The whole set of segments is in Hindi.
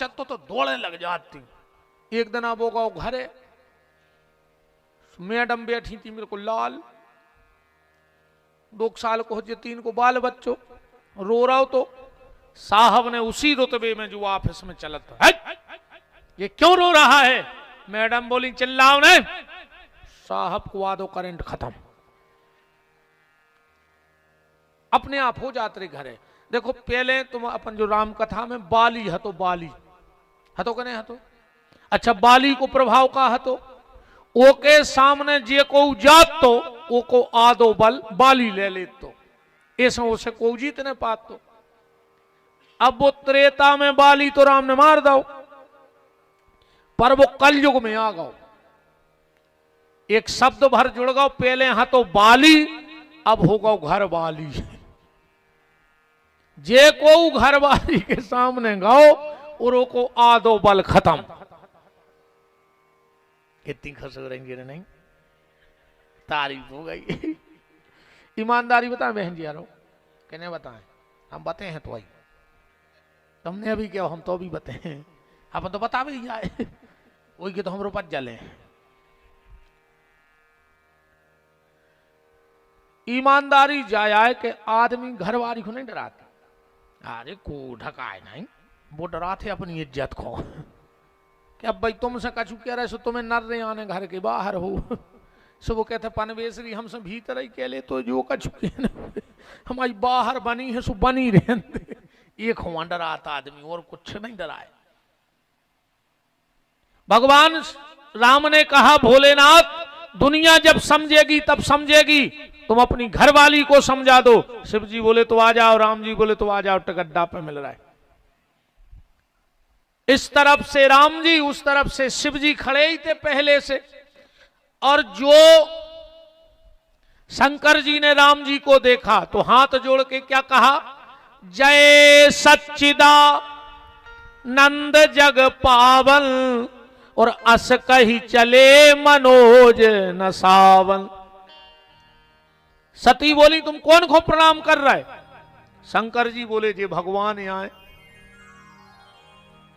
चत्तो तो दौड़ने लग जाती। एक दिन अब वो घरे मैडम बैठी थी, मेरे को लाल 2 साल को हो 3 को बाल बच्चों, रो रहा हो तो साहब ने उसी रुतबे में जो ऑफिस में चलता है, ये क्यों रो रहा है? मैडम बोली चिल्लाओ ने, साहब को आदो करंट खत्म, अपने आप हो जाते रहे घरे। देखो पहले तुम अपन जो राम कथा में बाली हतो, बाली हतो कने हतो, अच्छा बाली को प्रभाव का हतो, ओके सामने जे को जात तो ओ को आदो बल बाली ले ले तो ऐसा उसे को जीत ने पात तो। अब वो त्रेता में बाली तो राम ने मार दो, पर वो कलयुग में आ गओ, एक शब्द भर जुड़ गओ, पहले हतो बाली अब हो गओ घर वाली। जे को घर वाली के सामने गाओ और को आदो बल खत्म। कितनी खुश हो रहेंगे नहीं, तारीफ हो गई। ईमानदारी बताएं बहन जी यारो, कहने बताएं, हम बताए हैं तो आई, तुमने अभी क्या, हम तो अभी बताए, अपन तो बता भी जाए वही के तो हम रोपत जले। ईमानदारी जाए कि आदमी घरवाली को नहीं डराते, अरे को ढकाए नहीं, वो डराते अपनी इज्जत को कि अब भाई तुमसे कछु कह रहे सो तुम्हें नर रहे आने घर के बाहर हो, सो वो कहते पनवेसरी हमसे भीतर ही कह ले तो जो कछु हमारी बाहर बनी है सो बनी रहते। एक हुआ डराता आदमी और कुछ नहीं डराए। भगवान राम ने कहा भोलेनाथ दुनिया जब समझेगी तब समझेगी, तुम अपनी घरवाली को समझा दो। शिव जी बोले तो आ जाओ, राम जी बोले तो आ जाओ, टगड्डा पे मिल रहा है। इस तरफ से राम जी, उस तरफ से शिव जी खड़े ही थे पहले से, और जो शंकर जी ने राम जी को देखा तो हाथ जोड़ के क्या कहा, जय सच्चिदा नंद जग पावन, और अस कही चले मनोज न सावन। सती बोली तुम कौन को प्रणाम कर रहा है? शंकर जी बोले जी भगवान यहां है।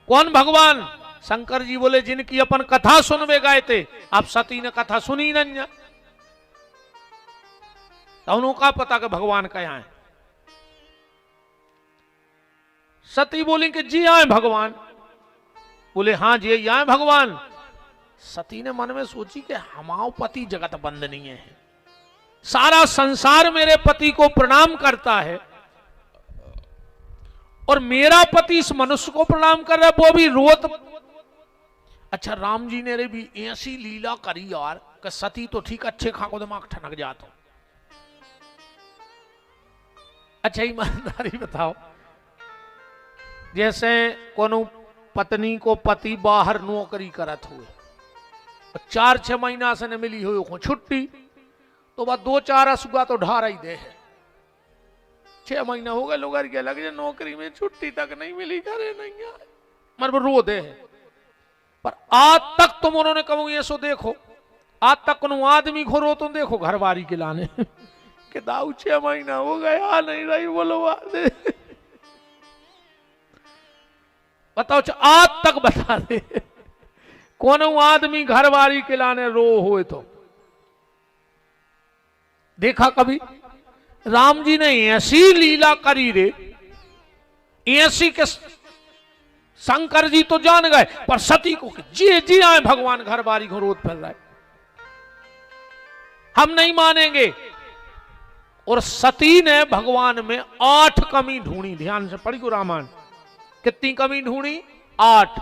कौन भगवान? शंकर जी बोले जिनकी अपन कथा सुनवे गए थे, अब सती ने कथा सुनी नहीं, तो उन्होंने का पता कि भगवान का यहां है। सती बोली कि जी आए भगवान। बोले हाँ जी यहाँ है भगवान। सती ने मन में सोची कि हमाओ पति जगत बंद नहीं है, सारा संसार मेरे पति को प्रणाम करता है, और मेरा पति इस मनुष्य को प्रणाम कर रहा है, वो भी रोत। अच्छा राम जी ने भी ऐसी लीला करी यार कि सती तो ठीक अच्छे खा को दिमाग ठनक जाता। अच्छा ईमानदारी बताओ, जैसे कोनो पत्नी को पति बाहर नौकरी करत हुए, 4-6 महीना से न मिली हो छुट्टी, तो वह 2-4 असुगा तो ढार ही दे। 6 महीना हो गए लोग क्या लगे नौकरी में छुट्टी तक नहीं मिली, करे नहीं आए, मर रो दे। पर आज तक तुम उन्होंने कहूँ ये सो देखो, आज तक कोनो आदमी को रो तुम देखो घरवारी के लाने कि दाऊ 6 महीना हो गए आ नहीं रही, बोलो दे। बताओ आज तक बता दे कोनो आदमी घरवारी के लाने रो हुए तो देखा कभी? राम जी ने ऐसी लीला करी रे, ऐसी के शंकर जी तो जान गए, पर सती को जी जी आए भगवान घरवारी को रोत फैल रहा है, हम नहीं मानेंगे। और सती ने भगवान में 8 कमी ढूंढी। ध्यान से पढ़ी को रामायण, कितनी कमी ढूंढी? 8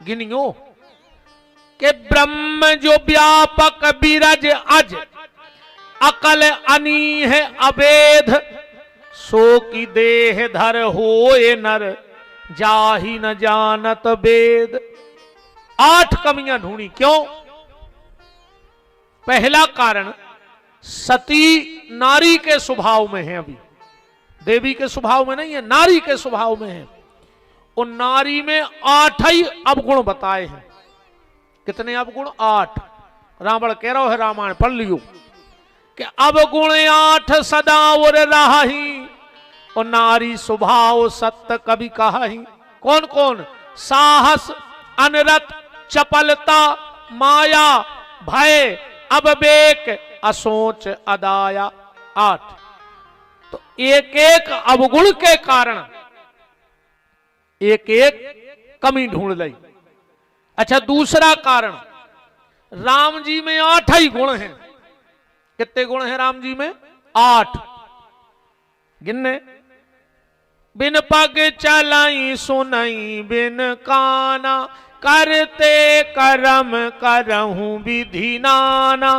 गिनियो के ब्रह्म जो व्यापक बिरज अज, अकल अनी है अवेद, सो की देह धर होए नर, जाहि न जानत वेद। 8 कमियां ढूंढी। क्यों? पहला कारण, सती नारी के स्वभाव में है, अभी देवी के स्वभाव में नहीं है, नारी के स्वभाव में है। और नारी में 8 ही अवगुण बताए हैं। कितने अवगुण? 8। रावण कह रहा है, रामायण पढ़ लियो कि अवगुण 8 सदा और राही, और नारी स्वभाव सत्य कभी कहा ही। कौन कौन? साहस, अनरत, चपलता, माया, भय, अविवेक, असोच, अदाया। 8। तो एक एक अवगुण के कारण एक एक कमी ढूंढ ली। अच्छा, दूसरा कारण, राम जी में 8 ही गुण हैं। कितने गुण हैं राम जी में? 8। गिनने, बिन पग चलाई सुनई बिन काना, करते करम करहूं विधि नाना,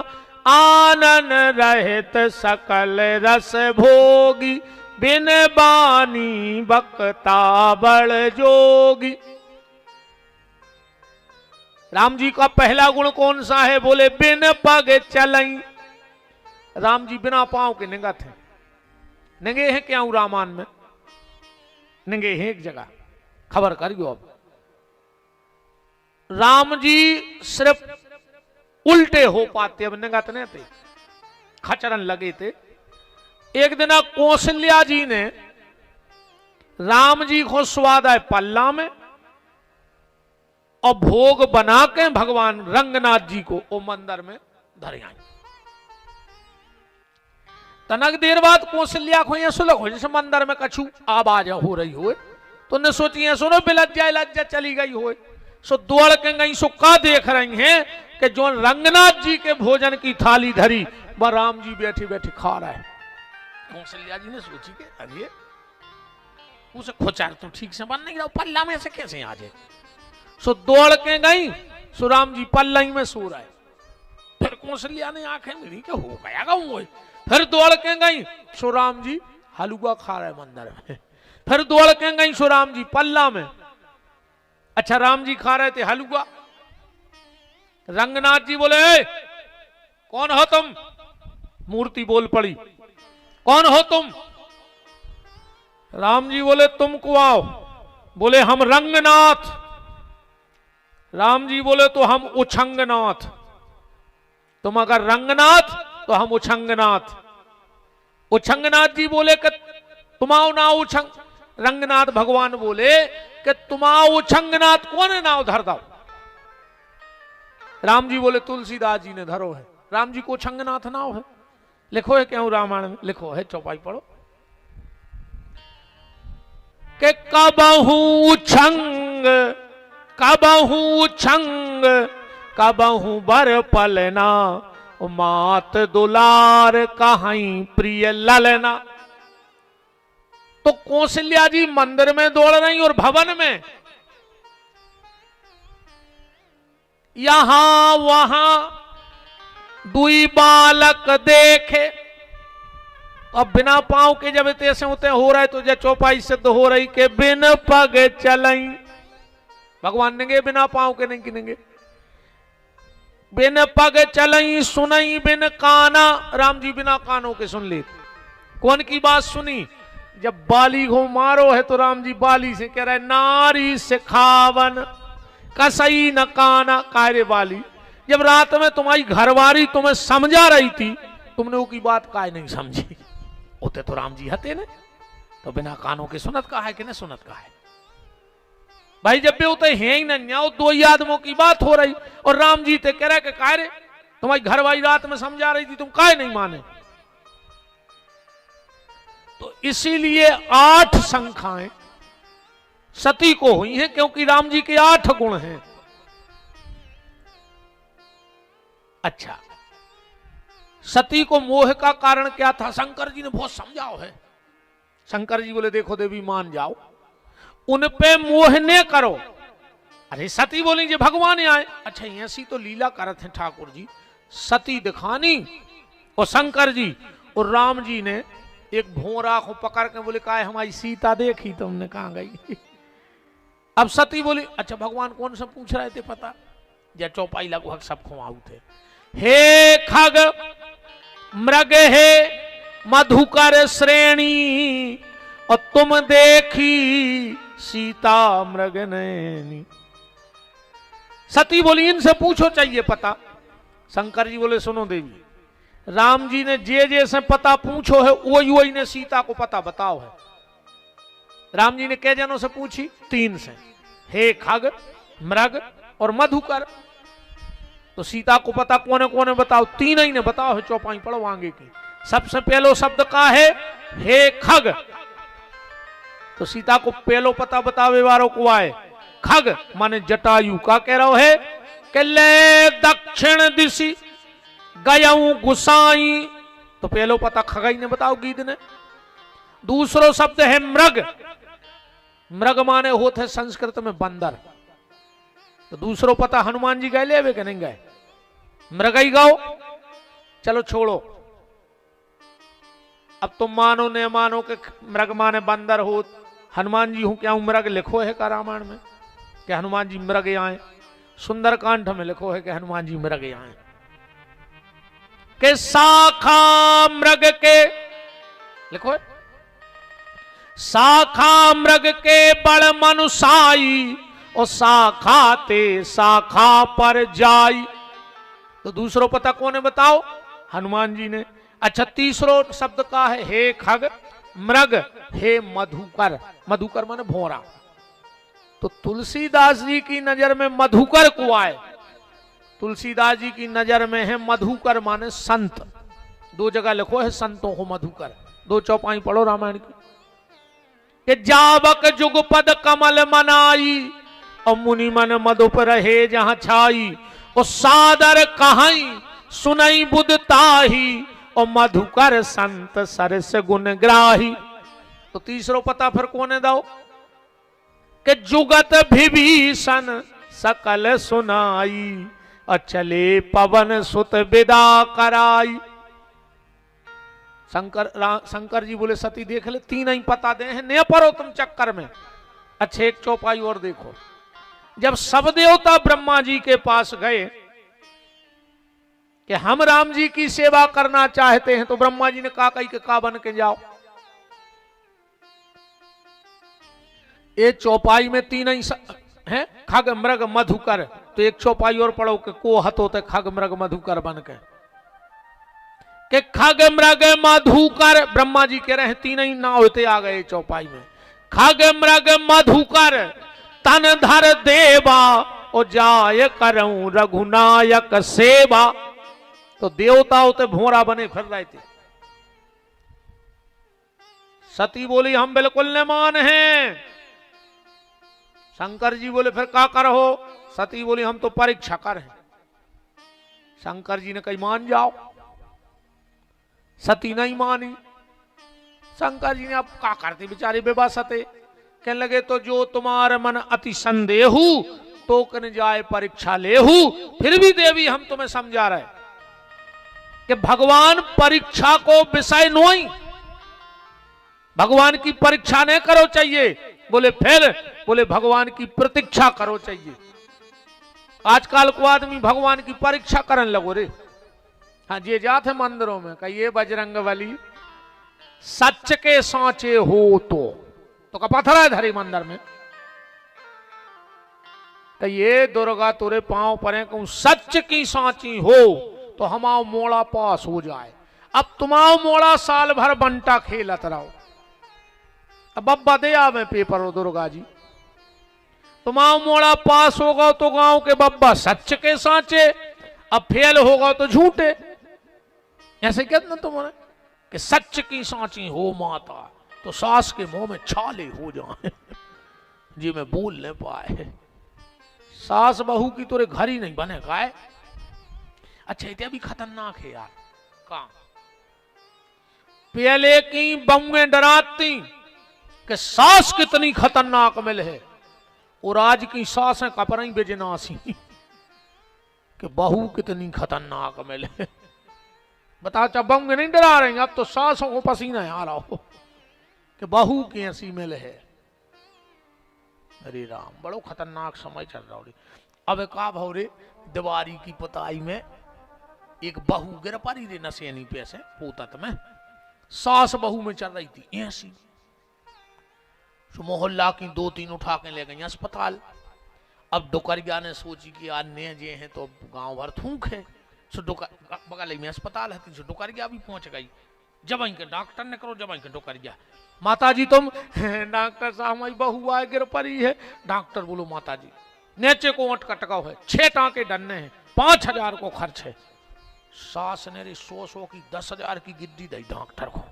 आनन रहित सकल रस भोगी, बिन बानी बकता बड़ जोगी। राम जी का पहला गुण कौन सा है? बोले बिन पग चलई। राम जी बिना पांव के नंगा थे। नंगे हैं क्या रामायण में? नंगे हैं एक जगह, खबर करियो। अब राम जी सिर्फ उल्टे हो पाते, अब नंगा तो नहीं थे, खचरन लगे थे। एक दिन कौशल्या जी ने राम जी को स्वादा पल्ला में और भोग बना के भगवान रंगनाथ जी को वो मंदिर में धर आई। तनक देर बाद कौशल्या को यह सुलग हो जैसे मंदिर में कछु आवाज हो रही हो, तो ने सोची सुनो बिलज्जा लज्जा चली गई हो। सो दौड़ के गई, सो का देख रही हैं कि जो रंगनाथ जी के भोजन की थाली धरी वह राम जी बैठे बैठे खा रहा है। कौशल्या जी ने सोची कि अरे उसे खोचार तो ठीक से बन नहीं रहा, पल्ला में से कैसे आ जाए। सो दौड़ के गई, सो राम जी पल्ला में सो रहा है। फिर कौशल्या ने आंखें मिली कि हो गया गाँव। फिर दौड़ के गई, सो राम जी हलवा खा रहे मंदिर में। फिर दौड़ के गई, सो राम जी पल्ला में। अच्छा, राम जी खा रहे थे हलवा। रंगनाथ जी बोले कौन हो तुम? मूर्ति बोल पड़ी, कौन हो तुम? राम जी बोले तुम को आओ। बोले हम रंगनाथ। राम जी बोले तो हम उछंगनाथ। तुम अगर रंगनाथ तो हम उछंगनाथ। उछंगनाथ जी बोले कि तुमाओ ना उछंग। रंगनाथ भगवान बोले कि तुमाओ उछंगनाथ कौन है नाव धर दो। राम जी बोले तुलसीदास जी ने धरो है। राम जी को उछंगनाथ नाव है, लिखो है क्यों रामायण में, लिखो है, चौपाई पढ़ो कि कबहू उछंग कबहू छंग कबहू बर पलना, मात दुलार कहीं प्रिय ललना। तो कौशल्या जी मंदिर में दौड़ रही और भवन में यहां वहां दुई बालक देखे। अब बिना पांव के जब तैसे होते हो रहा है तो जब चौपाई सिद्ध हो रही के बिन पग चलई। भगवान नेंगे बिना पांव के नहीं किनेंगे। बिन पग चलई सुनई बिन काना। राम जी बिना कानों के सुन ले। कौन की बात सुनी? जब बाली को मारो है तो राम जी बाली से कह रहे नारी सिखावन कसई न काना। कायरे बाली, जब रात में तुम्हारी घरवारी तुम्हें समझा रही थी, तुमने वो की बात काय नहीं समझी। होते तो राम जी हते ने, तो बिना कानों के सुनत का है कि नहीं सुनत का है भाई। जब भी होते हैं ही नहीं, दो ही आदमों की बात हो रही और राम जी ते कह रहे कि काय रे तुम्हारी घरवारी रात में समझा रही थी, तुम काय नहीं माने। तो इसीलिए 8 संख्याएं सती को हुई हैं, क्योंकि राम जी के 8 गुण हैं। अच्छा, सती को मोह का कारण क्या था? शंकर जी ने बहुत समझाओ है। शंकर जी बोले देखो देवी मान जाओ, उन पे मोह ने करो। अरे सती बोली जी भगवान आए। अच्छा, ऐसी तो लीला करते हैं ठाकुर जी। सती दिखानी और शंकर जी और राम जी ने एक भोरा को पकड़ के बोले का हमारी सीता देखी? तुमने कहां गई? अब सती बोली अच्छा भगवान कौन सा पूछ रहे थे पता? या चौपाई लगभग सब खुआऊ थे। हे खग मृग हे मधुकर श्रेणी, और तुम देखी सीता मृग नैनी। सती बोली इनसे पूछो चाहिए पता। शंकर जी बोले सुनो देवी, राम जी ने जे जैसे पता पूछो है वही वही ने सीता को पता बताओ है। राम जी ने कै जनों से पूछी? 3 से। हे खग मृग और मधुकर। तो सीता को पता कौन है बताओ, तीन ही ने बताओ है, चौपाई पढ़ो आगे की। सबसे पहलो शब्द का है हे खग। तो सीता को पहलो पता बतावे वालों को आए खग माने जटायु का कह रहा है कि ले दक्षिण दिशि गयऊ गुसाई। तो पहलो पता खगाई ने बताओ गीत ने। दूसरो शब्द है मृग। मृग माने होते संस्कृत में बंदर। तो दूसरो पता हनुमान जी गए ले कि नहीं गए, मृग ही गाओ। चलो छोड़ो, अब तुम मानो न मानो कि मृग माने बंदर हो, हनुमान जी हूं क्या हूं मृग लिखो है का रामायण में कि हनुमान जी मृग आए। सुंदरकांड में लिखो है कि हनुमान जी मृग आए। के शाखा मृग के लिखो है, शाखा मृग के बड़ मनुसाई और शाखा ते शाखा पर जाई। तो दूसरो पता कौन है बताओ, हनुमान जी ने। अच्छा तीसरो शब्द का है हे खग मृग हे मधुकर। मधुकर माने भोरा। तो तुलसीदास जी की नजर में मधुकर को आए, तुलसीदास जी की नजर में है मधुकर माने संत। दो जगह लिखो है संतों को मधुकर। दो चौपाई पढ़ो रामायण की कि जावक जुगपद कमल मनाई और मुनि मन मधुप रहे जहां छाई। और सादर कहाई सुनई बुध ताही और मधुकर संत सरस गुण ग्राही। तो तीसरो पता फिर कौन है दाओ कि जुगत विभीषण सकल सुनाई और चले पवन सुत विदा कराई। शंकर जी बोले सती देख ले, तीन ही पता दे हैं, नहीं पढ़ो तुम चक्कर में। अच्छे एक चौपाई और देखो, जब सब देवता ब्रह्मा जी के पास गए कि हम राम जी की सेवा करना चाहते हैं, तो ब्रह्मा जी ने कहा कही के का बन के जाओ। ये चौपाई में तीन ही है खग मृग मधुकर। तो एक चौपाई और पढ़ो कि को हतो ते खग मृग मधुकर बन के कि खग मृग मधुकर। ब्रह्मा जी कह रहे हैं तीन ही ना होते आ गए चौपाई में। खग मृग मधुकर तन धर देवा और जाय करऊं रघुनायक सेवा। तो देवता होते भोरा बने फिर रहे थे। सती बोली हम बिल्कुल न मान हैं। शंकर जी बोले फिर क्या करो। सती बोली हम तो परीक्षा कर हैं। शंकर जी ने कही मान जाओ। सती नहीं मानी। शंकर जी ने अब क्या करते बेचारे बेबा सते। कहने लगे तो जो तुम्हारे मन अति संदेहु तो कन जाए परीक्षा लेहू। फिर भी देवी हम तुम्हें समझा रहे कि भगवान परीक्षा को विषय नहीं, भगवान की परीक्षा नहीं करो चाहिए। बोले फिर बोले भगवान की प्रतीक्षा करो चाहिए। आजकल को आदमी भगवान की परीक्षा करने लगो रे। हाँ ये जात है मंदिरों में कहिए बजरंग बली सच के सांचे हो तो का पत्थर है धरी मंदिर में। तो ये दुर्गा तुरे पांव परे कहूं सच की सांची हो तो हमारा मोड़ा पास हो जाए। अब तुम्हारा मोड़ा साल भर बंटा खेलत रहो। अब बब्बा दे आवे पेपर हो दुर्गा जी। तुम्हारा मोड़ा पास होगा तो गांव के बब्बा सच के सांचे, अब फेल होगा तो झूठे। ऐसे कहते ना तुम्हारे कि सच की सांची हो माता तो सास के मुंह में छाले हो जाए जी मैं बोल नहीं पाए। सास बहू की तोरे घर ही नहीं बने गाय। अच्छा इतना भी खतरनाक है यार। कहां पहले की बहुएं डराती कि सास कितनी खतरनाक मिल है और आज की सासें कपड़े बेजनासी कि बहू कितनी खतरनाक मिल है। बताओ चाहे बहुएं नहीं डरा रहे हैं, अब तो सासों को पसीना आ रहा हो कि बहू की ऐसी मिल है। अरे राम बड़ो खतरनाक समय चल रहा है। अब का भाव रे दिवारी की पुताई में एक बहू गिर पड़ी रे नशेनी पे से पोतत में सास बहू में चल रही थी ऐसी। तो मोहल्ला की दो तीन उठा के ले गई अस्पताल। अब डुकरिया ने सोची कि यार ने जे हैं तो गांव भर थूक है। सो बगल में अस्पताल है तो डुकरिया भी पहुंच गई। जब इनके डॉक्टर ने करो, जब इनके कर दिया। माता जी तुम डॉक्टर साहब हमारी बहू आए गिर पड़ी है। डॉक्टर बोलो माता जी नीचे को ओंठ कटकाव है, 6 टांके डरने हैं, 5,000 को खर्च है। सास ने रे 100 की 10,000 की गिद्दी दी डॉक्टर को।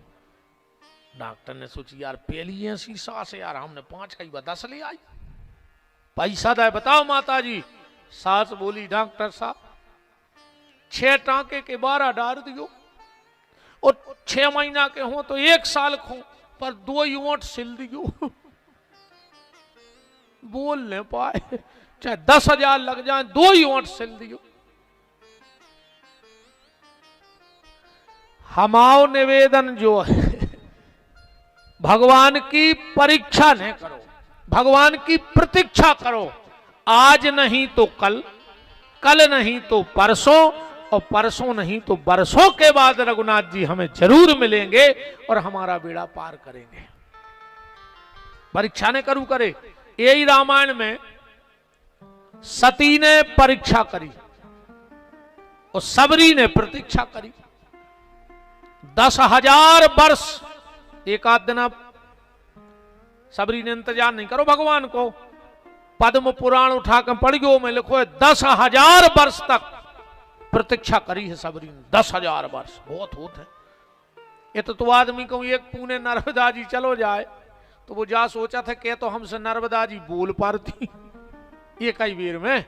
डॉक्टर ने सोची यार पहली ऐसी सास है यार, हमने 5 का 10 ले आई, पैसा दे बताओ माता जी। सास बोली डॉक्टर साहब 6 टांके के 12 डाल दियो और 6 महीना के हो तो 1 साल खो, पर 2 ही ओंठ सिल दियो। बोल नहीं पाए, चाहे 10,000 लग जाए 2 ही ओंठ सिल दियो। हमाओ निवेदन जो है भगवान की परीक्षा नहीं करो, भगवान की प्रतीक्षा करो। आज नहीं तो कल, कल नहीं तो परसों, और परसों नहीं तो बरसों के बाद रघुनाथ जी हमें जरूर मिलेंगे और हमारा बेड़ा पार करेंगे। परीक्षा ने करू करे। यही रामायण में सती ने परीक्षा करी और सबरी ने प्रतीक्षा करी। 10,000 वर्ष, एक आध दिन। अब सबरी ने इंतजार नहीं करो भगवान को, पद्म पुराण उठा कर पढ़ गयो में लिखो है 10,000 वर्ष तक प्रतीक्षा करी है सबरी ने। 10,000 वर्ष बहुत होते हैं। ये तो आदमी को एक पुणे नर्मदा जी चलो जाए तो वो जा सोचा था कि तो हमसे नर्मदा जी बोल पाती ये कई बेर में,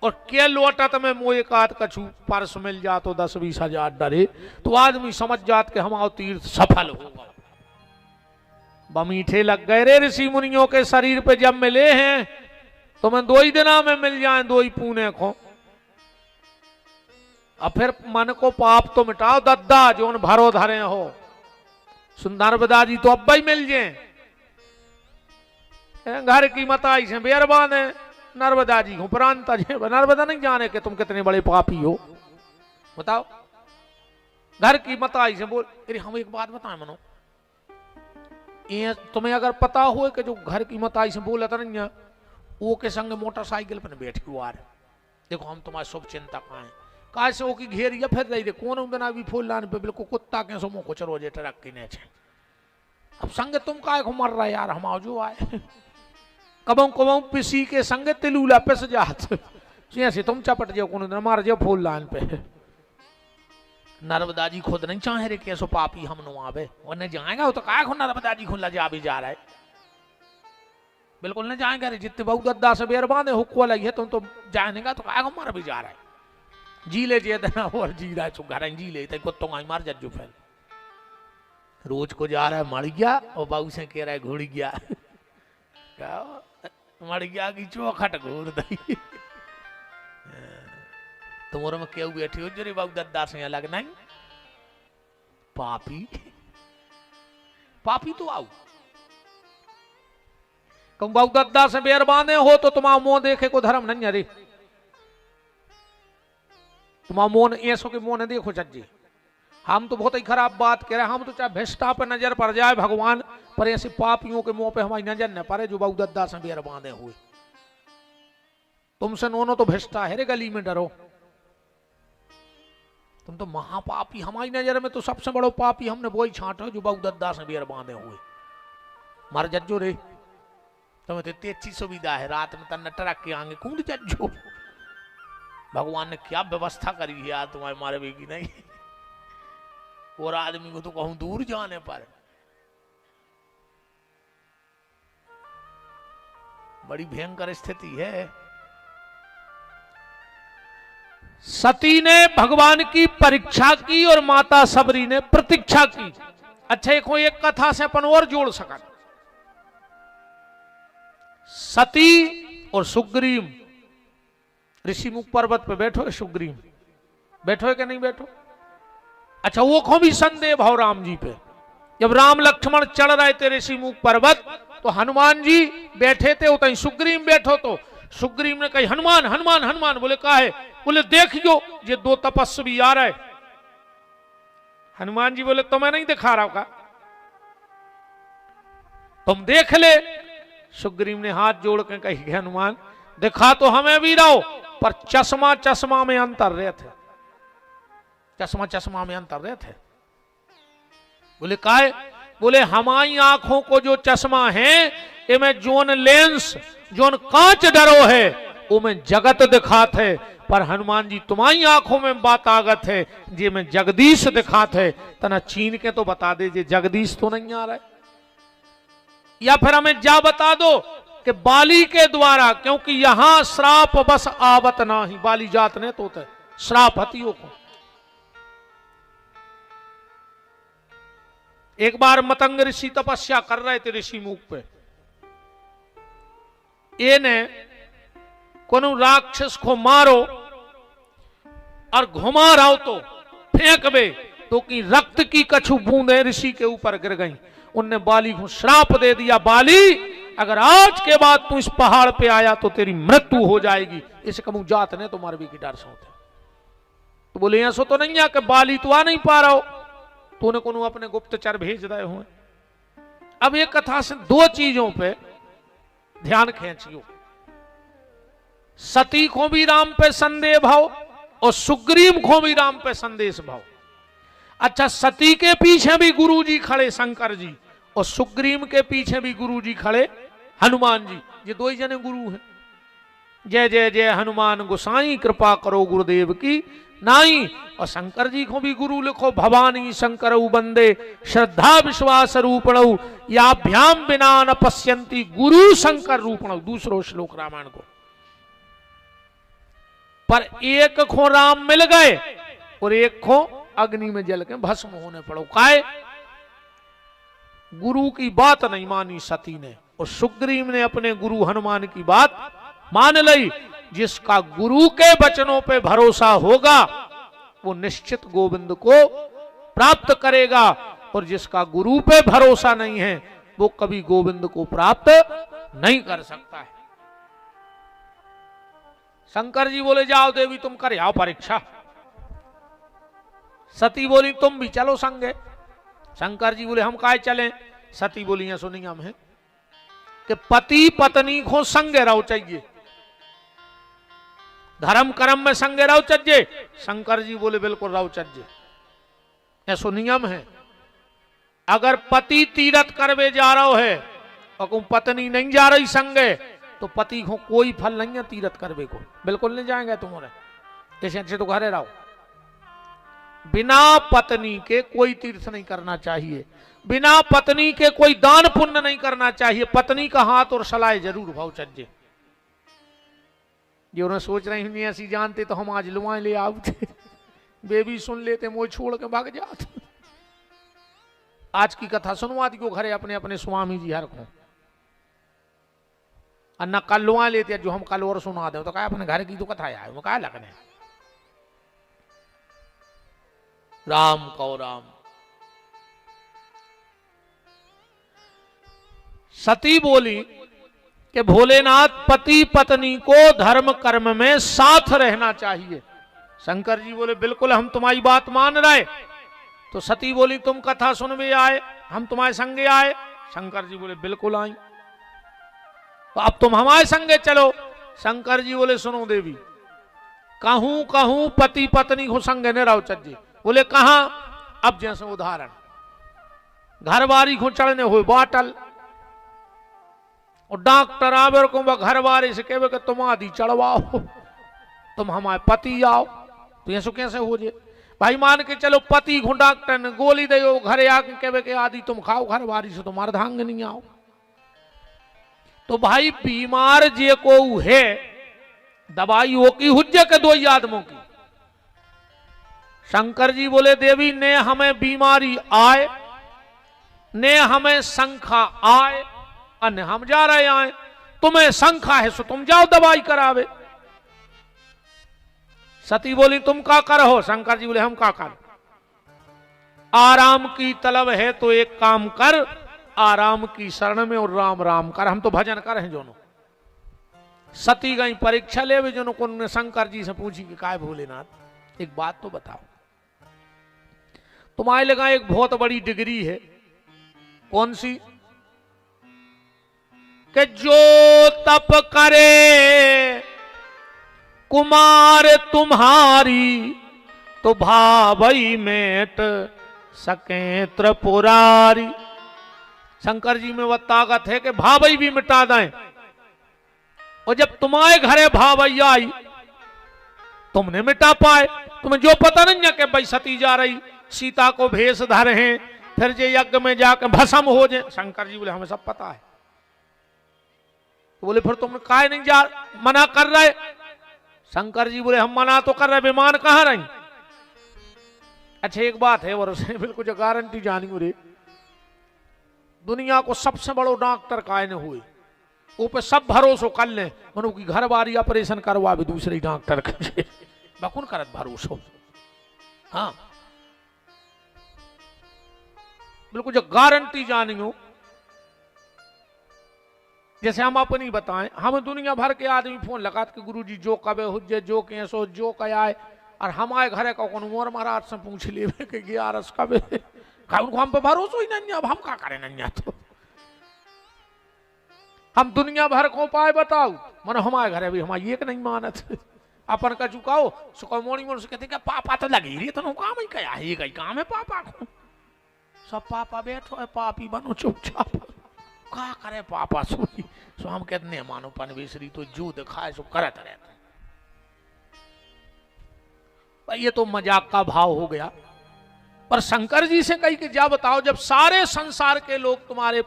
और के लौटत में मुँह एक आध कछू पर्स मिल जा तो 10-20 हजार डरे तो आदमी समझ जात के हमारा तीर्थ सफल होगा। बमीठे लग गए रे ऋषि मुनियों के शरीर पे जब मिले हैं तो मैं 2 ही दिना में मिल जाए, 2 ही पुणे को। अब फिर मन को पाप तो मिटाओ दद्दा जो भरो धरे हो। नर्मदा जी तो अब ही मिल जाए, घर की मताई से बेरबान है नर्मदा जी उपरांत। नर्मदा नहीं जाने के तुम कितने बड़े पापी हो, बताओ। घर की मताई से बोल, अरे हम एक बात बताएं मनो, ये तुम्हें अगर पता हो कि जो घर की मताई से बोला था नहीं वो के संग मोटरसाइकिल पर बैठ के आ रहे, देखो हम तुम्हारे शुभ चिंतक आए, कहा से वो की घेरिया फिर रही थे कौन उतना भी फूल लाने पे बिल्कुल कुत्ता के सो मुँह रोजे ट्रक की ने। अब संग तुम काय को मर रहा है यार, हम जो आए कबों कबों पिसी के संग तिलूला पिस जात से तुम चपट जाओ कौन मार जाओ फूल लान पे। नर्मदा जी खुद नहीं चाहे रे कैसो पापी हम नु आवे, उन्हें जाएगा तो काय को नर्मदा जी खुला जा भी जा रहा है, बिल्कुल नहीं जाएगा रे। जितने बहुत दद्दा से बेरबान हुक्वा लगी है तुम तो जाएगा तो काय को मर भी जा रहा है। जी ले जे देना और जी रहा है तो घर जी ले कुत्तों का मार जज्जू फैल। रोज को जा रहा है मर गया और बाबू से कह रहा है घुड़ गया, मर गया की चौखट घूर दी। तुम्हारे में क्यों बैठी हो जो बाबू दद्दा से अलग नहीं पापी, पापी तो आओ तुम बाबू दद्दा से बेरबाने हो तो तुम्हारा मुंह देखे को धर्म नहीं। अरे तुम्हारा मोन ऐसो के मोन देखो चज्जी, हम तो बहुत ही खराब बात कह रहे हैं। हम तो चाहे भ्रष्टा पे नजर पड़ जाए भगवान, पर ऐसे पापियों के मुंह पे हमारी नजर न पड़े जो बहुदद्दा से बेर बांधे हुए। तुमसे नोनो तो भ्रष्टा है रे, गली में डरो। तुम तो महापापी, हमारी नजर में तो सबसे बड़ो पापी हमने वही छांटो जो बहुदद्दा से बेर बांधे हुए। मर जज्जो रे, तुम्हें तो इतनी अच्छी सुविधा है, रात में तन ट्रक के आगे कूद जज्जो। भगवान ने क्या व्यवस्था करी है यार तुम्हारे मारे बेगी नहीं। और आदमी को तो कहूं दूर जाने पर बड़ी भयंकर स्थिति है। सती ने भगवान की परीक्षा की और माता सबरी ने प्रतीक्षा की। अच्छा एक कथा से अपन और जोड़ सका। सती और सुग्रीव ऋषिमुख पर्वत पे बैठो है, सुग्रीव बैठो है कि नहीं बैठो। अच्छा वो को भी संदेह भाव राम जी पे। जब राम लक्ष्मण चढ़ रहे थे ऋषिमुख पर्वत तो हनुमान जी बैठे थे, उतनी सुग्रीव बैठो तो सुग्रीव ने कही हनुमान हनुमान हनुमान। बोले का है? बोले देखियो ये 2 तपस्वी आ रहे। हनुमान जी बोले तुम्हें नहीं दिखा रहा का, तुम देख ले। सुग्रीव ने हाथ जोड़ के कही हनुमान दिखा तो हमें भी रहो, पर चश्मा चश्मा में अंतर रहे थे, चश्मा चश्मा में अंतर रहे थे। बोले काहे? बोले हमारी आंखों को जो चश्मा है इमें जोन लेंस जोन कांच डरो है वो में जगत दिखात है, पर हनुमान जी तुम्हारी आंखों में बात आगत है जी में जगदीश दिखात है। तना छीन के तो बता दे जी जगदीश तो नहीं आ रहा है, या फिर हमें जा बता दो कि बाली के द्वारा, क्योंकि यहां श्राप बस आवत ना ही बाली जात ने तो श्राप हतियों को। एक बार मतंग ऋषि तपस्या कर रहे थे ऋषि मुख पे, ये ने कोनो राक्षस को मारो और घुमा रहो तो फेंक बे तो कि रक्त की कछु बूंदें ऋषि के ऊपर गिर गईं। उनने बाली को श्राप दे दिया, बाली अगर आज के बाद तू इस पहाड़ पे आया तो तेरी मृत्यु हो जाएगी। इसे कमू जात ने तो मारवी की डर से होते। तो बोले ऐसा तो नहीं है कि बाली तू आ नहीं पा रहा हो, तूने कोनो अपने गुप्तचर भेज रहे हुए। अब ये कथा से दो चीजों पे ध्यान खींचियो, सती को भी राम पे संदेह भाव और सुग्रीव को भी राम पे संदेश भाव। अच्छा, सती के पीछे भी गुरु जी खड़े शंकर जी और सुग्रीव के पीछे भी गुरु जी खड़े हनुमान जी, ये दो ही जने गुरु हैं। जय जय जय हनुमान गोसाई कृपा करो गुरुदेव की नाई। और शंकर जी को भी गुरु लिखो, भवानी शंकर बंदे श्रद्धा विश्वास रूपणऊ याभ्याम बिना न पश्यंती गुरु शंकर रूपणऊ, दूसरो श्लोक रामायण को। पर एक खो राम मिल गए और एक खो अग्नि में जल के भस्म होने पड़ो। काहे? गुरु की बात नहीं मानी सती ने और सुग्रीव ने अपने गुरु हनुमान की बात मान ली। जिसका गुरु के वचनों पे भरोसा होगा वो निश्चित गोविंद को प्राप्त करेगा, और जिसका गुरु पे भरोसा नहीं है वो कभी गोविंद को प्राप्त नहीं कर सकता है। शंकर जी बोले जाओ देवी तुम कर आओ परीक्षा। सती बोली तुम भी चलो संगे। शंकर जी बोले हम काहे चलें? सती बोली सुनी हम है कि पति पत्नी को संगे रहो चाहिए, धर्म कर्म में संगे रहो चाहिए। शंकर जी बोले बिल्कुल रहो चाहिए, ऐसा नियम है। अगर पति तीरथ करवे जा रहा है और पत्नी नहीं जा रही संगे तो पति को कोई फल नहीं है तीरथ करवे को, बिल्कुल नहीं जाएंगे तुम्हारे। ऐसे अच्छे तो घरे रहो। बिना पत्नी के कोई तीर्थ नहीं करना चाहिए, बिना पत्नी के कोई दान पुण्य नहीं करना चाहिए। पत्नी का हाथ और सलाह जरूर भाव चाहिए। जो उन्हें सोच रही हूं ऐसी जानते तो हम आज लुआए ले आते, बेबी सुन लेते मोह छोड़ के भाग जाते। आज की कथा सुनवा दी को घरे अपने अपने स्वामी जी हर को अन्ना कल लुआ लेते जो हम कल और सुना दे तो कहा अपने घर की तो कथा आए वो कहा लगने राम कौ राम। सती बोली कि भोलेनाथ पति पत्नी को धर्म कर्म में साथ रहना चाहिए। शंकर जी बोले बिल्कुल हम तुम्हारी बात मान रहे। तो सती बोली तुम कथा सुनवे आए, हम तुम्हारे संगे आए। शंकर जी बोले बिल्कुल आई, तो अब तुम हमारे संगे चलो। शंकर जी बोले सुनो देवी, कहूं कहूं पति पत्नी को संगे न रहो चाहिए। बोले कहां? अब जैसे उदाहरण, घर बारी को चढ़ने हुए बाटल और डॉक्टर आवे को घर बारी से कहे कि तुम आदि चढ़वाओ, तुम हमारे पति आओ, तो ये कैसे हो जाए भाई? मान के चलो पति को डॉक्टर ने गोली दे घरे आके कहे कि आदि तुम खाओ घर बारी से, तुम अर्धांग नहीं आओ। तो भाई बीमार जे को है दवाई हो की हुज्जे के दो आदमों की। शंकर जी बोले देवी ने हमें बीमारी आए ने हमें शंखा आए अन्य हम जा रहे आए, तुम्हें शंखा है सो तुम जाओ दवाई करावे। सती बोली तुम का करो? शंकर जी बोले हम का कर, आराम की तलब है तो एक काम कर, आराम की शरण में और राम राम कर, हम तो भजन कर हैं जोनो। सती गई परीक्षा ले भी जोनो को शंकर जी से पूछी कि काय भोलेनाथ एक बात तो बताओ, तुम्हारे लगा एक बहुत बड़ी डिग्री है, कौन सी? कि जो तप करे कुमार तुम्हारी तो भावई मेट सके त्रिपुरारी। शंकर जी में वह ताकत है कि भावई भी मिटा दें। और जब तुम्हारे घरे भावई आई तुमने मिटा पाए। तुम्हें जो पता नहीं है कि भाई सती जा रही सीता को भेष धर हैं, फिर जे यज्ञ में जाकर भस्म हो जाए। शंकर जी बोले हमें सब पता है। तो बोले फिर तुम काहे नहीं जा मना कर रहे। शंकर जी बोले हम मना तो कर रहे, विमान कहां रही। अच्छा एक बात है और उसने बिल्कुल जो गारंटी जानी रे, दुनिया को सबसे बड़ो डॉक्टर काहे ने हुए ऊपर सब भरोसो कर ले मनु की घर बारी ऑपरेशन करवा भी दूसरे डॉक्टर के बकुन करत भरोसो। हाँ बिल्कुल जो गारंटी जानी हो। जैसे हम अपनी बताएं, हम दुनिया भर के आदमी फोन लगाते कि गुरुजी जो कबे हुज्जे जो कैसो जो कयाए, और हमारे घरे का कौन उमर महाराज से पूछ लिए कि 11 कबे उनको हम पे भरोसा ही नहीं। अब हम क्या करें नहीं तो हम दुनिया भर को पाए बताओ मन हमारे घरे भी हमारी एक नहीं मानत। अपन का चुकाओ सुको मोनी मोन से कहते क्या पापा तो लगी रही तो काम ही क्या है, कहीं काम है पापा को। सब पापा बैठो है पापी बनो चुपचाप क्या करे पापा सोई सो हम कहते नहीं मानो पनवेसरी तो जो दिखाए सो करत रहते। भाई ये तो मजाक का भाव हो गया। पर शंकर जी से कही कि जा बताओ जब सारे संसार के लोग तुम्हारे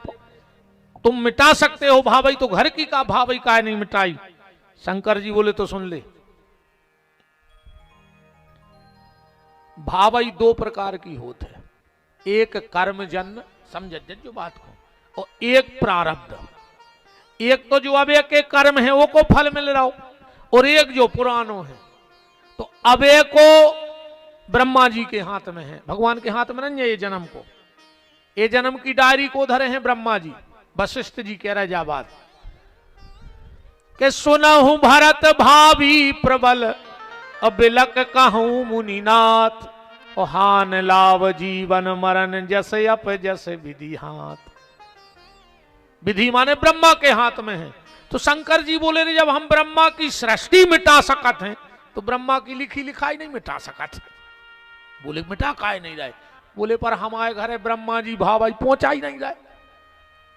तुम मिटा सकते हो भावई तो घर की का भावई का नहीं मिटाई। शंकर जी बोले तो सुन ले, भावई 2 प्रकार की होते है, एक कर्मजन्य समझ जो बात को, और एक प्रारब्ध। एक तो जो अब एक कर्म है वो को फल मिल रहा हो, और एक जो पुरानो है। तो अब को ब्रह्मा जी के हाथ में है, भगवान के हाथ में नहीं है। ये जन्म को, ये जन्म की डायरी को धरे हैं ब्रह्मा जी। वशिष्ठ जी कह रहे जा बात के सुनहु भरत भावी प्रबल अबिलक कहूं मुनिनाथ, और हान लाव जीवन मरण जैसे अप जैसे विधि हाथ। विधि माने ब्रह्मा के हाथ में है। तो शंकर जी बोले रे जब हम ब्रह्मा की सृष्टि मिटा सकत हैं तो ब्रह्मा की लिखी लिखाई नहीं मिटा सकत। बोले मिटा काहे नहीं रहे। बोले पर हमारे घरे ब्रह्मा जी भावई पहुंचा ही नहीं रहे।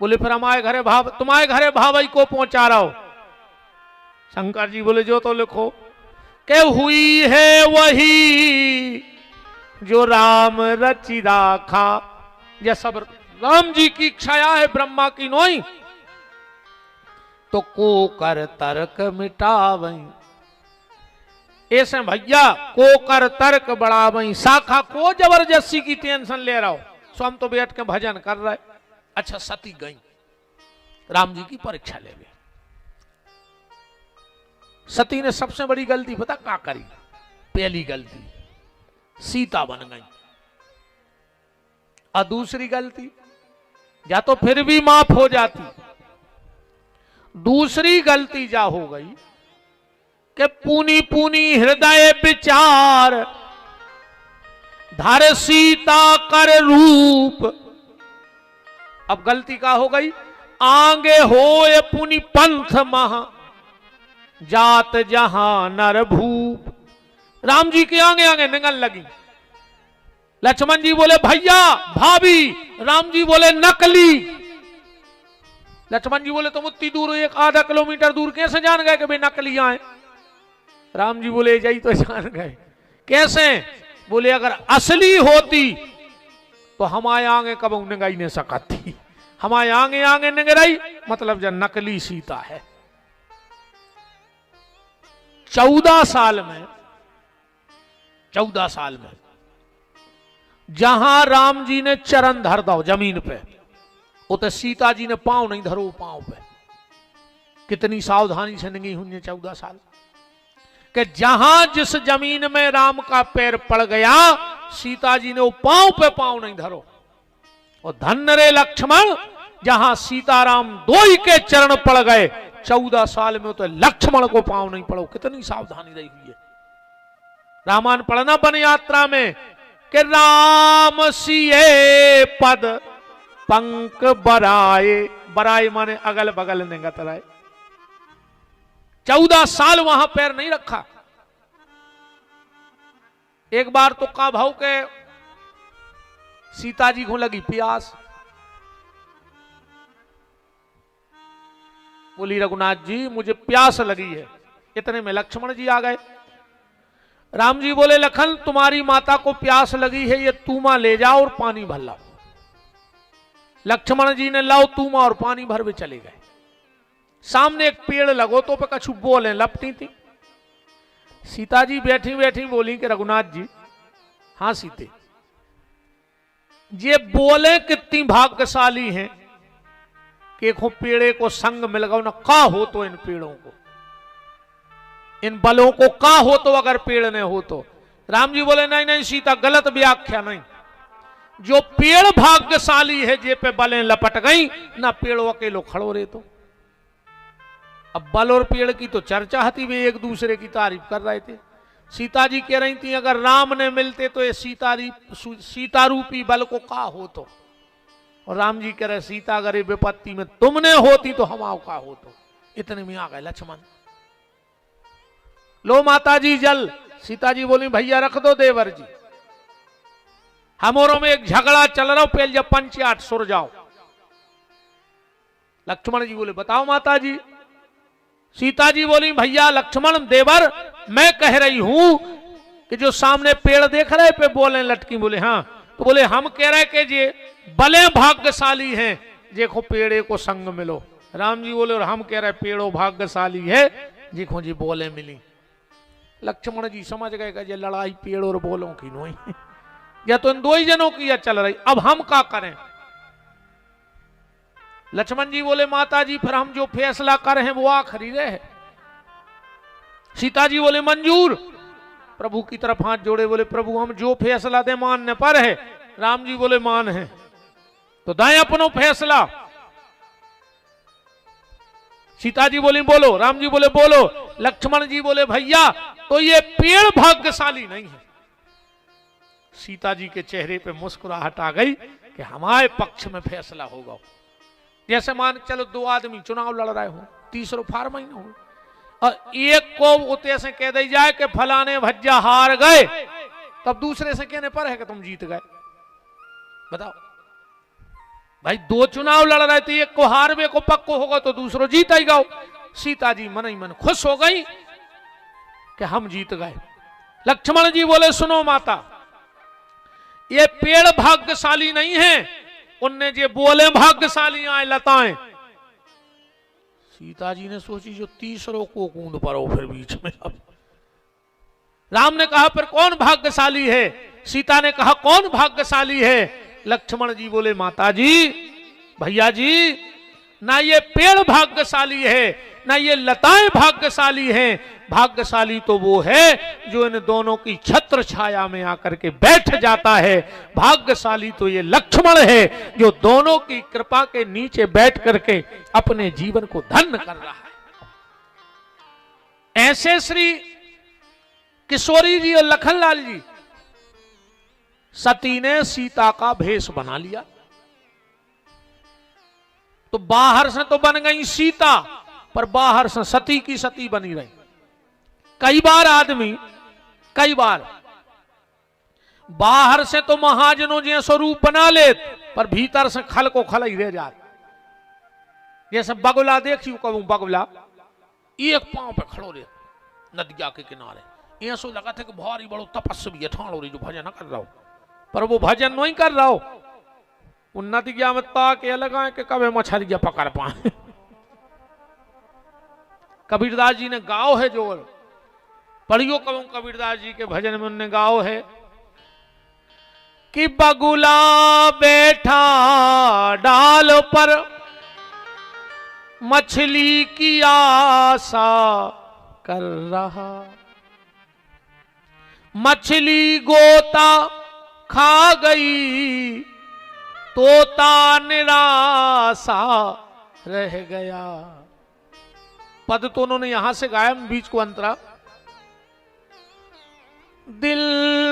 बोले फिर हमारे घरे तुम्हारे घरे भावई को पहुंचा रहा हो। शंकर जी बोले जो तो लिखो के हुई है वही जो राम रचि राखा। यह सब राम जी की इच्छाया है ब्रह्मा की नोई। तो को कर तर्क मिटावई ऐसे भैया को कर तर्क बढ़ावई। शाखा को जबरदस्ती की टेंशन ले रहा हो सो हम तो बैठ के भजन कर रहे। अच्छा सती गई राम जी की परीक्षा ले गए। सती ने सबसे बड़ी गलती पता क्या करी। पहली गलती सीता बन गई, और दूसरी गलती या तो फिर भी माफ हो जाती, दूसरी गलती जा हो गई कि पुनी पुनी हृदय विचार धर सीता कर रूप। अब गलती का हो गई आगे होए पुनि पंथ महा जात जहां नर भूप। राम जी के आगे आगे निगल लगी। लक्ष्मण जी बोले भैया भाभी, राम जी बोले नकली। लक्ष्मण जी बोले तुम उतनी दूर 1 आधा किलोमीटर दूर कैसे जान गए कि भाई नकली आए। राम जी बोले यही तो जान गए। कैसे? बोले अगर असली होती तो हमारे आगे कब निगाई नहीं सकत थी। हमारे आगे आगे निगराई मतलब जब नकली सीता है। 14 साल में जहां राम जी ने चरण धर दो जमीन पे, उते सीता जी ने पांव नहीं धरो पांव पे। कितनी सावधानी से निगी हुई 14 साल कि जहां जिस जमीन में राम का पैर पड़ गया सीता जी ने वो पांव पे पांव नहीं धरो। और धन्य रे लक्ष्मण जहां सीताराम दोई के चरण पड़ गए 14 साल में तो लक्ष्मण को पांव नहीं पड़ो। कितनी सावधानी रही हुई है। रामायण पढ़ना वन यात्रा में कि राम सिए पद पंक बराए। बराए माने अगल बगल निगत रहे। 14 साल वहां पैर नहीं रखा। एक बार तो का भाव के सीता जी को लगी प्यास, बोली रघुनाथ जी मुझे प्यास लगी है। इतने में लक्ष्मण जी आ गए। राम जी बोले लखन तुम्हारी माता को प्यास लगी है, ये तूमा ले जाओ और पानी भर लाओ। लक्ष्मण जी ने लाओ तूमा और पानी भर वे चले गए। सामने एक पेड़ लगो तो पे कछु बोले लपटी थी। सीता जी बैठी बैठी बोली कि रघुनाथ जी, हाँ सीते, ये बोले कितनी भाग्यशाली हैं कि पेड़े को संग मिल गया ना। का हो तो इन पेड़ों को, इन बलों को का हो तो अगर पेड़ ने हो तो। राम जी बोले नहीं नहीं सीता, गलत व्याख्या नहीं। जो पेड़ भाग्यशाली है जे पे बलें लपट गई ना, पेड़ों अकेलो खड़ो रहे तो। अब बल और पेड़ की तो चर्चा थी, वे एक दूसरे की तारीफ कर रहे थे। सीता जी कह रही थी अगर राम ने मिलते तो ये सीता रूपी बल को का हो तो। और राम जी कह रहे सीता अगर ये विपत्ति में तुमने होती तो हम आओ का हो तो। इतने में आ गए लक्ष्मण। लो माता जी जल। सीता जी बोली भैया रख दो देवर जी, हमारों में एक झगड़ा चल रहा, पहले जब पंचायत सुर जाओ। लक्ष्मण जी बोले बताओ माता जी। सीता जी बोली भैया लक्ष्मण देवर, मैं कह रही हूं कि जो सामने पेड़ देख रहे पे बोले लटकी। बोले हाँ। तो बोले हम कह रहे कि जे बले भाग्यशाली हैं, देखो पेड़े को संग मिलो। राम जी बोले और हम कह रहे पेड़ो भाग्यशाली है, देखो जी बोले मिली। लक्ष्मण जी समझ गए कि ये लड़ाई पेड़ और बोलों की नहीं, या तो इन दो ही जनों की या चल रही, अब हम क्या करें। लक्ष्मण जी बोले माता जी फिर हम जो फैसला कर रहे हैं वो आखिरी रहे। सीता जी बोले मंजूर। प्रभु की तरफ हाथ जोड़े बोले प्रभु हम जो फैसला दे मानने पर है। राम जी बोले मान है तो दाएं अपनो फैसला। सीता जी बोली बोलो। राम जी बोले बोलो। लक्ष्मण जी बोले भैया तो ये पेड़ भाग्यशाली नहीं है। सीता जी के चेहरे पे मुस्कुराहट आ गई कि हमारे पक्ष में फैसला होगा। जैसे मान चलो दो आदमी चुनाव लड़ रहे हो, तीसरो फार्म ही ना हो, और एक को उते से कह दी जाए कि फलाने भज्जा हार गए, तब दूसरे से कहने पर है कि तुम जीत गए। बताओ भाई, दो चुनाव लड़ रहे थे, एक को हारवे को पक्को होगा तो दूसरो जीत ही गओ। सीता जी मन ही मन खुश हो गई कि हम जीत गए। लक्ष्मण जी बोले सुनो माता, ये पेड़ भाग्यशाली नहीं है, उनने जे बोले भाग्यशाली आए लताएं। सीता जी ने सोची जो तीसरों को कूद पड़ो फिर बीच में। अब राम ने कहा फिर कौन भाग्यशाली है। सीता ने कहा कौन भाग्यशाली है। लक्ष्मण जी बोले माता जी भैया जी, ना ये पेड़ भाग्यशाली है ना ये लताएं भाग्यशाली हैं। भाग्यशाली तो वो है जो इन दोनों की छत्र छाया में आकर के बैठ जाता है। भाग्यशाली तो ये लक्ष्मण है जो दोनों की कृपा के नीचे बैठ करके अपने जीवन को धन्य कर रहा है। ऐसे श्री किशोरी जी और लखनलाल जी, सती ने सीता का भेष बना लिया तो बाहर से तो बन गई सीता, पर बाहर से सती की सती बनी रही। कई बार आदमी बाहर से तो महाजनों जैसे स्वरूप बना ले, पर भीतर से खल को खल ही रह जाए। जैसे बगुला देखियो, कहूं बगुला एक पांव पे खड़ो रहे नदिया के किनारे, ऐसा लगा था कि भारी बड़ो तपस्वी ठाणो रही जो भजन कर रहा हो, पर वो भजन नहीं कर रहा हो। उन नदिया में ताके लगा कि कभी मछलियां पकड़ पाए। कबीरदास जी ने गाओ है जो पढ़ियो कहूं, कबीरदास जी के भजन में उनने गाओ है कि बगुला बैठा डाल पर मछली की आशा कर रहा, मछली गोता खा गई तोता निराशा रह गया। पद तो उन्होंने यहां से गाया, बीच को अंतरा। दिल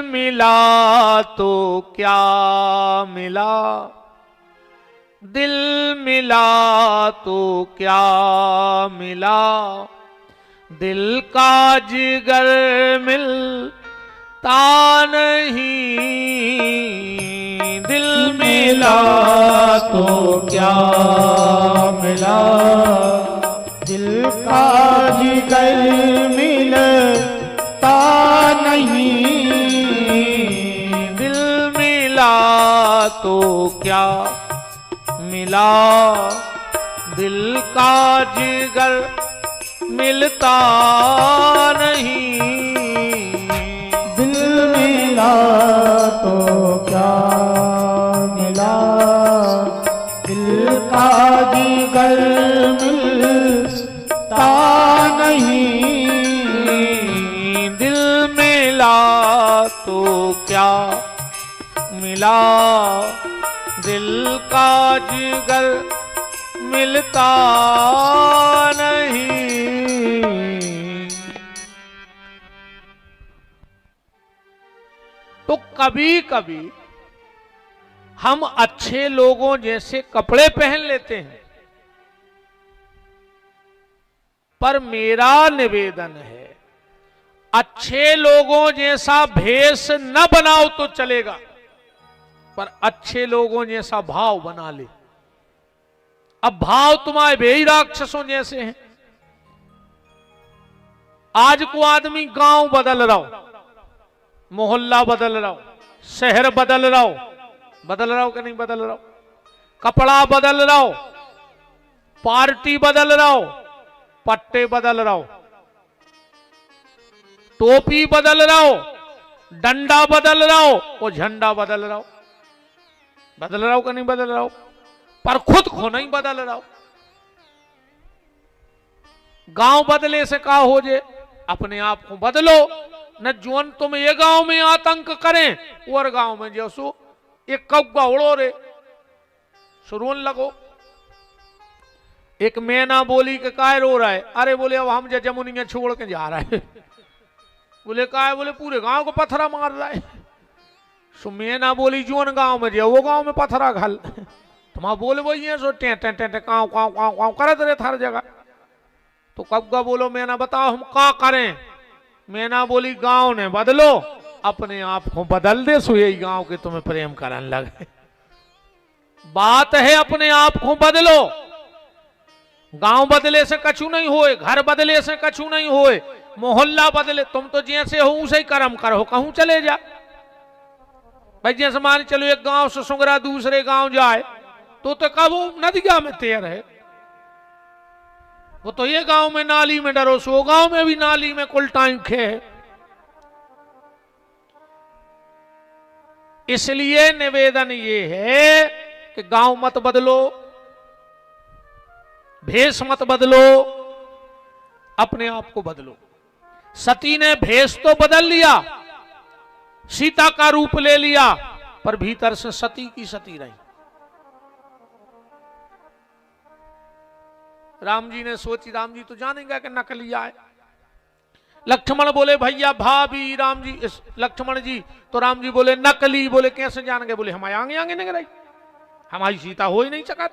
मिला तो क्या मिला, दिल मिला तो क्या मिला, दिल का जिगर मिलता नहीं। दिल मिला तो क्या मिला, दिल का जिगर मिलता नहीं, दिल मिला तो क्या मिला, दिल का जिगर मिलता नहीं, दिल मिला तो क्या मिला, दिल का जिगर मिलता नहीं, दिल मिला तो क्या मिला, दिल का जिगर मिलता नहीं। तो कभी कभी हम अच्छे लोगों जैसे कपड़े पहन लेते हैं, पर मेरा निवेदन है अच्छे लोगों जैसा भेष न बनाओ तो चलेगा, पर अच्छे लोगों जैसा भाव बना ले। अब भाव तुम्हारे वे ही राक्षसों जैसे हैं। आज को आदमी गांव बदल रहा हो, मोहल्ला बदल रहा हो, शहर बदल रहा हो कि नहीं बदल रहा हो, कपड़ा बदल रहा हो, पार्टी बदल रहा हो, पट्टे बदल रहा हो, टोपी बदल रहा हो, डंडा बदल रहा हो, वो झंडा बदल रहा हो कि नहीं बदल रहा हो, पर खुद को नहीं बदल रहा हो। गांव बदले से का हो जे, अपने आप को बदलो। न जोन तुम ये गांव में आतंक करें और गांव में जैसो एक कौवा उड़ो रे सुरोन लगो। एक मैना बोली के काय रो रहा है, अरे बोले अब हम जमुनिया छोड़ के जा रहा है। बोले काय, बोले पूरे गांव को पत्थरा मार रहा है। सो मैना बोली जोन गांव में जाओ वो गांव में पत्थरा घल, तुम बोले वही है सो टे टे टे काव काव काव काव करत रहे हर जगह। तो कौवा बोलो मैना बताओ हम का करें। मैना बोली गांव ने बदलो, अपने आप को बदल दे सो यही गांव के तुम्हें प्रेम करने लगे। बात है अपने आप को बदलो। गांव बदले से कछु नहीं होए, घर बदले से कछु नहीं होए, मोहल्ला बदले, तुम तो जैसे हो उसे ही कर्म करो, कहूं चले जा। भाई जैसे मान चलो एक गांव से सुंगरा दूसरे गांव जाए तो कब वो नदिया में तैर है, वो तो ये गांव में नाली में डरो सो गांव में भी नाली में कुल टाइम खे है। इसलिए निवेदन ये है कि गांव मत बदलो, भेष मत बदलो, अपने आप को बदलो। सती ने भेष तो बदल लिया, सीता का रूप ले लिया, पर भीतर से सती की सती रही। राम जी ने सोची, राम जी तो जानेंगे कि नकलिया है। लक्ष्मण बोले भैया भाभी, राम जी लक्ष्मण जी, तो राम जी बोले नकली। बोले कैसे जान गए? बोले हमारे आगे आगे नहीं रही, हमारी सीता हो ही नहीं सका।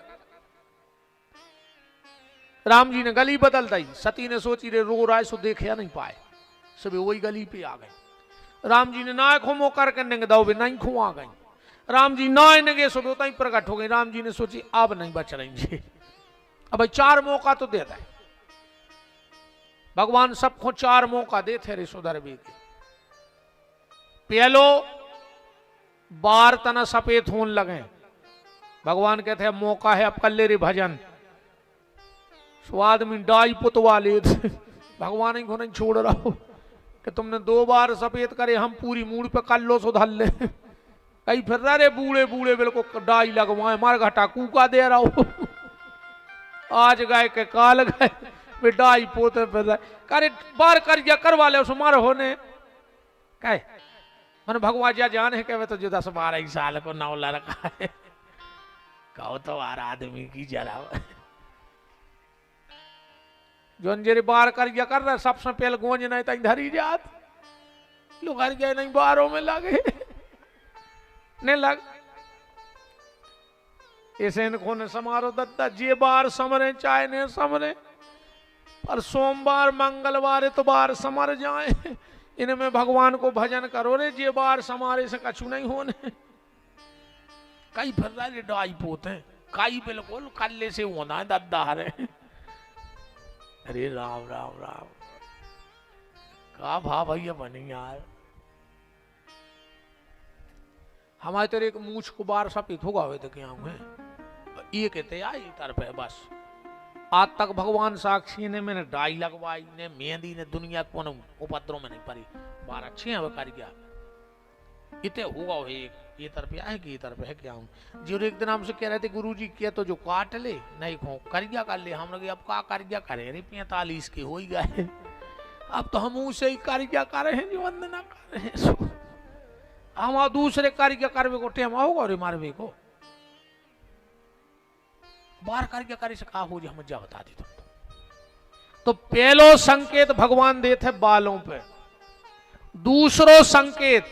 राम जी ने गली बदल दी। सती ने सोची रे रो रहा है सो देखे नहीं पाए, सब वही गली पे आ गए। राम जी ने ना खुमो करके नंग दो नहीं खो आ गई। राम जी ना नगे सो ही प्रकट हो गई। राम जी ने सोची अब नहीं बच रहेंगे, अब भाई 4 मौका तो देता है भगवान, सबको 4 मौका देते रे सुधर भी के। पहलो बार तना सफेद होने लगे, भगवान कहते हैं मौका है अब कर ले रे भजन। सो आदमी डाई पुतवा ले भगवान को नहीं छोड़ रहा हो कि तुमने 2 बार सफेद करे, हम पूरी मूड पे कर लो सुधर ले। कहीं फिर रहे बूढ़े बूढ़े बिल्कुल डाई लगवाए, मार घटा कूका दे रहा हो। आज गए के काल गए वे डाई पोते फिर रहे, करे बार कर जा करवा ले सुमार होने कहे मन भगवान जा जान है कहे तो जो 10-12 साल को नौला रखा है। कहो तो आर आदमी की जरा जोन जेरे बार कर जा कर रहा सबसे पहले गोंज नहीं तक धरी जात लोग हर गए नहीं बारों में लगे नहीं लग ऐसे इनको ने समारो दत्ता जे बार समरे चाहे ने समरे, पर सोमवार मंगलवार इतवार समर जाए। इनमें भगवान को भजन करो रे, जे बार समारे से कछु नहीं होने। कई फिर रहे डाई पोते कई बिल्कुल कल्ले से होना है दद्दा रहे। अरे राम राम राम का भा भैया बनी यार। हमारे तेरे एक मूछ को बार सपित होगा हुए थे क्या हुए ये कहते आई तरफ है बस। आज तक भगवान साक्षी ने मैंने डाई लगवाई ने मेहंदी ने दुनिया को उपद्रव में नहीं पड़ी बार अच्छे हैं वो कर गया इतने होगा एक ये तरफ है कि ये तरफ है क्या हूँ जो एक दिन हमसे कह रहे थे गुरुजी किया तो जो काट ले नहीं खो कर गया कर ले हम लोग अब का कर गया करे अरे 45 के हो ही गए अब तो हम उसे ही कर गया कर रहे हैं जो वंदना कर रहे हैं हम दूसरे कार्य करवे को टेम होगा और मारवे को बार कार्य कार्य से कहा हो हम जा बता दी तो पहलो संकेत भगवान देते बालों पे दूसरो संकेत